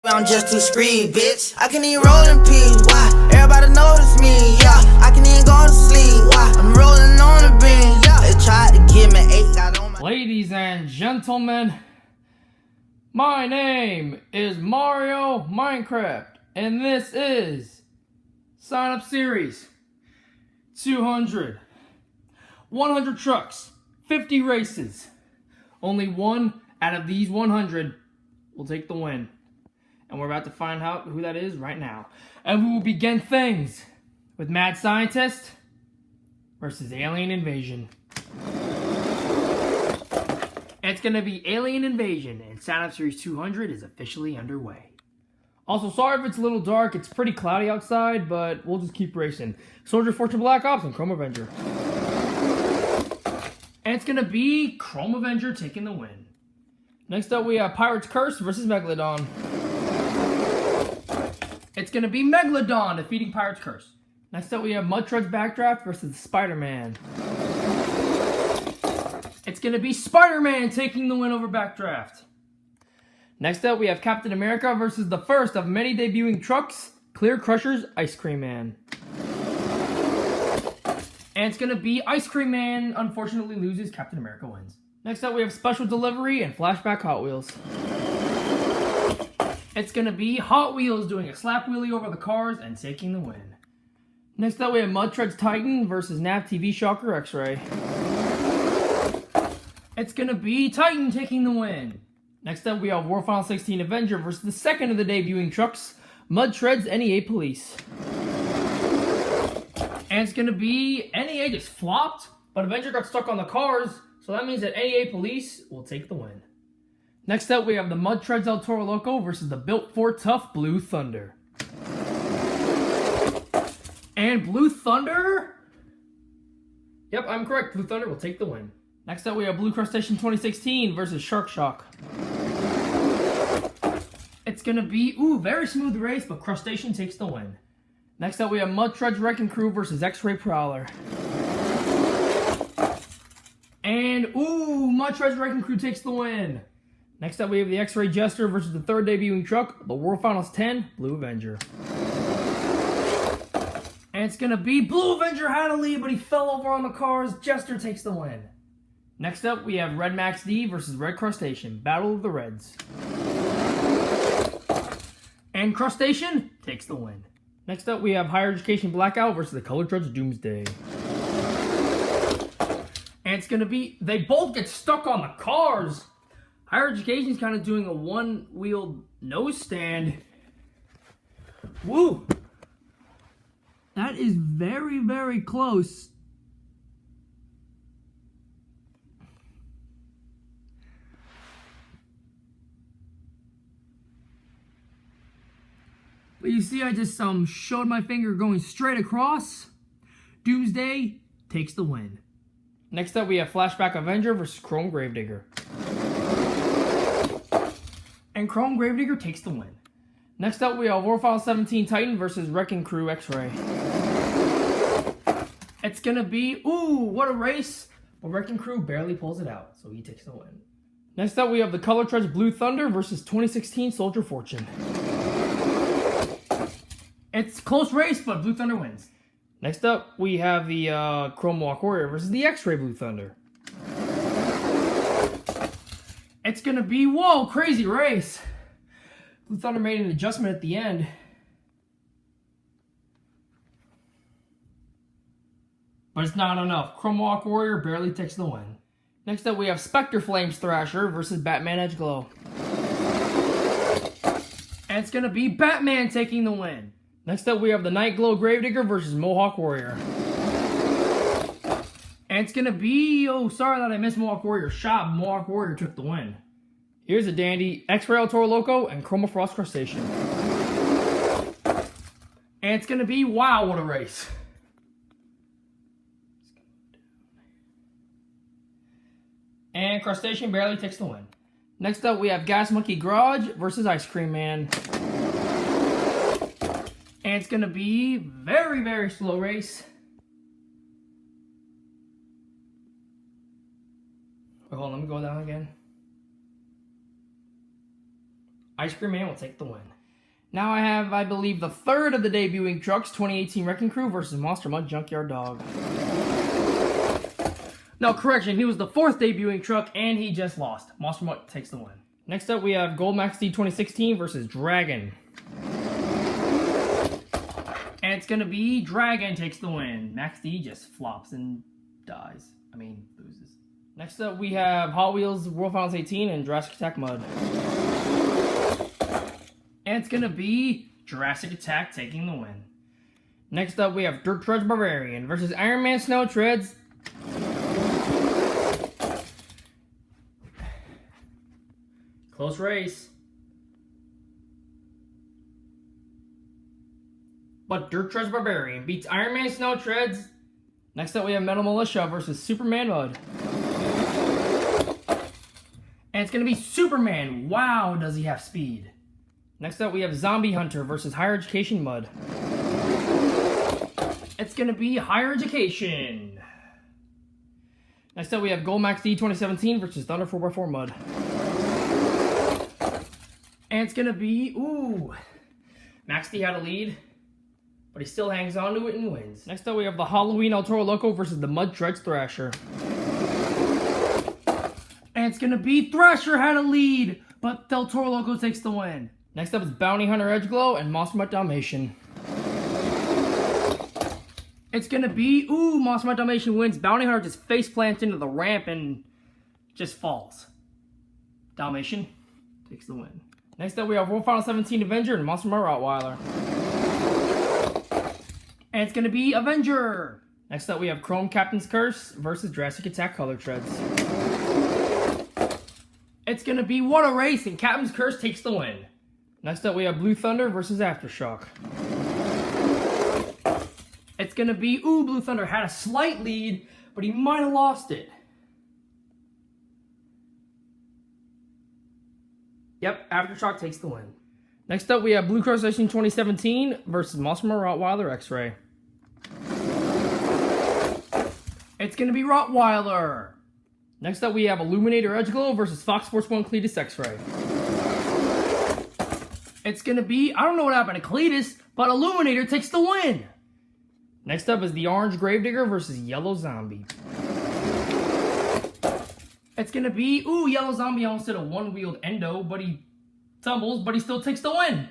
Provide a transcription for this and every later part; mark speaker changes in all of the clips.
Speaker 1: I'm just too screed, bitch. I can even roll in peace. Why? Everybody notice me, yeah. I can even go to sleep. Why? I'm rolling on the beam, yeah. They tried to give me 8, got on my...
Speaker 2: Ladies and gentlemen, my name is Mario Minecraft, and this is Sign Up Series 200. 100 trucks, 50 races. Only one out of these 100 will take the win. And we're about to find out who that is right now. And we will begin things with Mad Scientist versus Alien Invasion. It's going to be Alien Invasion, and Sign Up Series 200 is officially underway. Also, sorry if it's a little dark. It's pretty cloudy outside, but we'll just keep racing. Soldier Fortune Black Ops and Chrome Avenger. And it's going to be Chrome Avenger taking the win. Next up, we have Pirate's Curse versus Megalodon. It's going to be Megalodon defeating Pirate's Curse. Next up, we have Mud Truck's Backdraft versus Spider-Man. It's going to be Spider-Man taking the win over Backdraft. Next up, we have Captain America versus the first of many debuting trucks, Clear Crusher's Ice Cream Man. And it's going to be Ice Cream Man unfortunately loses, Captain America wins. Next up, we have Special Delivery and Flashback Hot Wheels. It's going to be Hot Wheels doing a slap wheelie over the cars and taking the win. Next up, we have Mud Truck's Titan versus NAV TV Shocker X-Ray. It's going to be Titan taking the win. Next up, we have War Final 16 Avenger versus the second of the debuting trucks, Mud Tread's NEA Police. And it's going to be NEA just flopped, but Avenger got stuck on the cars, so that means that NEA Police will take the win. Next up, we have the Mud Treads El Toro Loco versus the Built Ford Tough Blue Thunder. And Blue Thunder? Yep, I'm correct. Blue Thunder will take the win. Next up, we have Blue Crustacean 2016 versus Shark Shock. It's going to be, very smooth race, but Crustacean takes the win. Next up, we have Mud Trucks Wrecking Crew versus X-Ray Prowler. And, Mud Trucks Wrecking Crew takes the win. Next up, we have the X-Ray Jester versus the third debuting truck, the World Finals 10, Blue Avenger. And it's going to be Blue Avenger had a lead, but he fell over on the cars. Jester takes the win. Next up, we have Red Max D versus Red Crustacean, Battle of the Reds. And Crustacean takes the win. Next up, we have Higher Education Blackout versus the Color Trudge Doomsday. And it's going to be, they both get stuck on the cars. Higher Education's kind of doing a one-wheeled nose stand. Woo! That is very, very close. But you see, I just showed my finger going straight across. Doomsday takes the win. Next up, we have Flashback Avenger versus Chrome Gravedigger. And Chrome Gravedigger takes the win. Next up, we have War Final 17 Titan versus Wrecking Crew X-Ray. It's gonna be, what a race! But Wrecking Crew barely pulls it out, so he takes the win. Next up, we have the Color Trudge Blue Thunder versus 2016 Soldier Fortune. It's a close race, but Blue Thunder wins. Next up, we have the Chrome Walk Warrior versus the X-Ray Blue Thunder. It's going to be, crazy race. Blue Thunder made an adjustment at the end. But it's not enough. Chrome Walk Warrior barely takes the win. Next up, we have Spectre Flames Thrasher versus Batman Edge Glow. And it's going to be Batman taking the win. Next up, we have the Night Glow Gravedigger versus Mohawk Warrior. And it's going to be, sorry that I missed Mohawk Warrior. Mohawk Warrior took the win. Here's a dandy X-Ray El Toro Loco and Chroma Frost Crustacean. And it's going to be, what a race. And Crustacean barely takes the win. Next up, we have Gas Monkey Garage versus Ice Cream Man. And it's going to be very, very slow race. Wait, hold on, let me go down again. Ice Cream Man will take the win. Now I have, I believe, the third of the debuting trucks, 2018 Wrecking Crew versus Monster Mutt Junkyard Dog. No, correction, he was the fourth debuting truck, and he just lost. Monster Mutt takes the win. Next up, we have Gold Max D 2016 versus Dragon. And it's going to be Dragon takes the win. Max D just flops and dies. I mean, loses. Next up, we have Hot Wheels World Finals 18 and Jurassic Attack Mud. And it's going to be Jurassic Attack taking the win. Next up, we have Dirt Treads Barbarian versus Iron Man Snow Treads. Close race. But Dirt Treads Barbarian beats Iron Man Snow Treads. Next up, we have Metal Militia versus Superman Mud. And it's going to be Superman. Wow, does he have speed. Next up, we have Zombie Hunter versus Higher Education Mud. It's going to be Higher Education. Next up, we have Gold Max D 2017 versus Thunder 4x4 Mud. And it's going to be, Max D had a lead, but he still hangs on to it and wins. Next up, we have the Halloween El Toro Loco versus the Mud Treads Thrasher. And it's going to be Thrasher had a lead, but Del Toro Loco takes the win. Next up is Bounty Hunter Edgeglow and Monster Mutt Dalmatian. It's going to be, Monster Mutt Dalmatian wins. Bounty Hunter just face plants into the ramp and just falls. Dalmatian takes the win. Next up, we have World Final 17 Avenger and Monster Mutt Rottweiler. And it's going to be Avenger. Next up, we have Chrome Captain's Curse versus Jurassic Attack Color Treads. It's going to be What a Race, and Captain's Curse takes the win. Next up, we have Blue Thunder versus Aftershock. It's going to be, Blue Thunder had a slight lead, but he might have lost it. Yep, Aftershock takes the win. Next up, we have Blue Cross Racing 2017 versus Monster Mutt Rottweiler X-Ray. It's going to be Rottweiler. Next up, we have Illuminator Edgeglow versus Fox Sports 1 Cletus X-Ray. It's going to be, I don't know what happened to Cletus, but Illuminator takes the win. Next up is the Orange Gravedigger versus Yellow Zombie. It's going to be, Yellow Zombie almost did a one-wheeled endo, but he tumbles, but he still takes the win.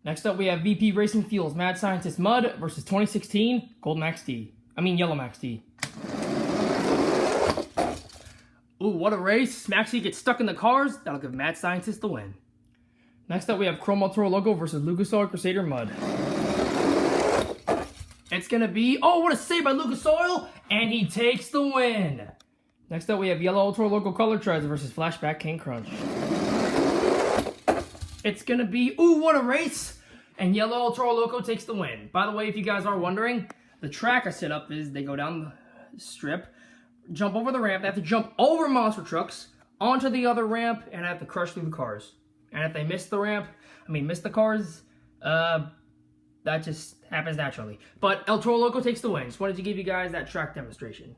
Speaker 2: Next up, we have VP Racing Fuels Mad Scientist Mud versus 2016 Gold Max D. Yellow Max D. What a race. Maxie gets stuck in the cars. That'll give Mad Scientist the win. Next up, we have Chrome El Toro Loco versus Lucas Oil Crusader Mud. It's going to be, what a save by Lucas Oil, and he takes the win. Next up, we have Yellow El Toro Loco Color Treads versus Flashback King Crunch. It's going to be, what a race, and Yellow El Toro Loco takes the win. By the way, if you guys are wondering, the track I set up is they go down the strip, jump over the ramp, they have to jump over monster trucks, onto the other ramp, and have to crush through the cars. And if they miss the cars, that just happens naturally. But El Toro Loco takes the win. Just wanted to give you guys that track demonstration.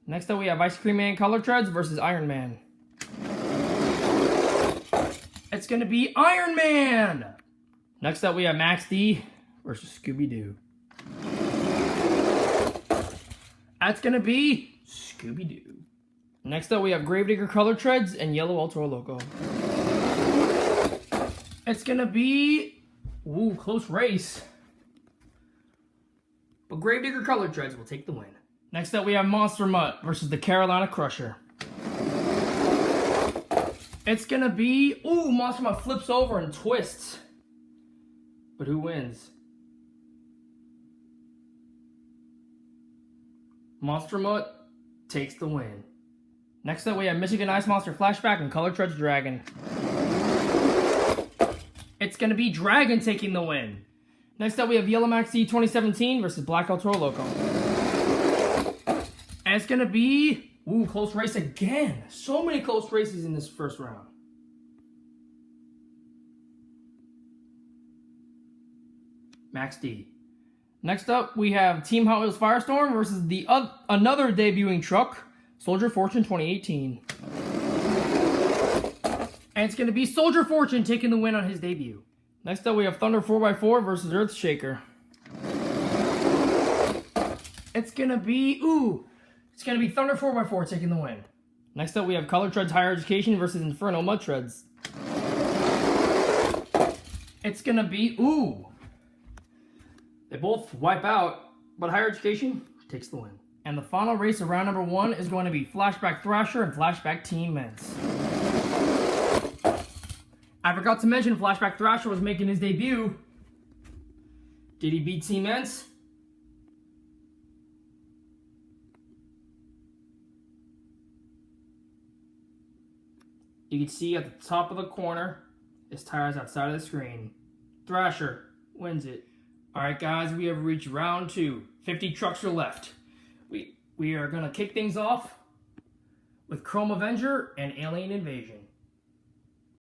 Speaker 2: Next up, we have Ice Cream Man Color Treads versus Iron Man. It's going to be Iron Man! Next up, we have Max D versus Scooby-Doo. That's going to be Scooby-Doo. Next up, we have Gravedigger Color Treads and Yellow El Toro Loco. It's going to be, close race. But Gravedigger Color Treads will take the win. Next up, we have Monster Mutt versus the Carolina Crusher. It's going to be, Monster Mutt flips over and twists. But who wins? Monster Mutt takes the win. Next up, we have Michigan Ice Monster Flashback and Color Treads Dragon. It's going to be Dragon taking the win. Next up, we have Yellow Max D 2017 versus Black El Toro Loco. And it's going to be, close race again. So many close races in this first round. Max D. Next up, we have Team Hot Wheels Firestorm versus another debuting truck, Soldier Fortune 2018. And it's going to be Soldier Fortune taking the win on his debut. Next up, we have Thunder 4x4 versus Earthshaker. It's gonna be Thunder 4x4 taking the win. Next up, we have Color Treads Higher Education versus Inferno Mud Treads. It's gonna be They both wipe out, but Higher Education takes the win. And the final race of round number 1 is going to be Flashback Thrasher and Flashback Team Ments. I forgot to mention Flashback Thrasher was making his debut. Did he beat Team Ments? You can see at the top of the corner, his tires outside of the screen. Thrasher wins it. Alright guys, we have reached round 2. 50 trucks are left. We are going to kick things off with Chrome Avenger and Alien Invasion.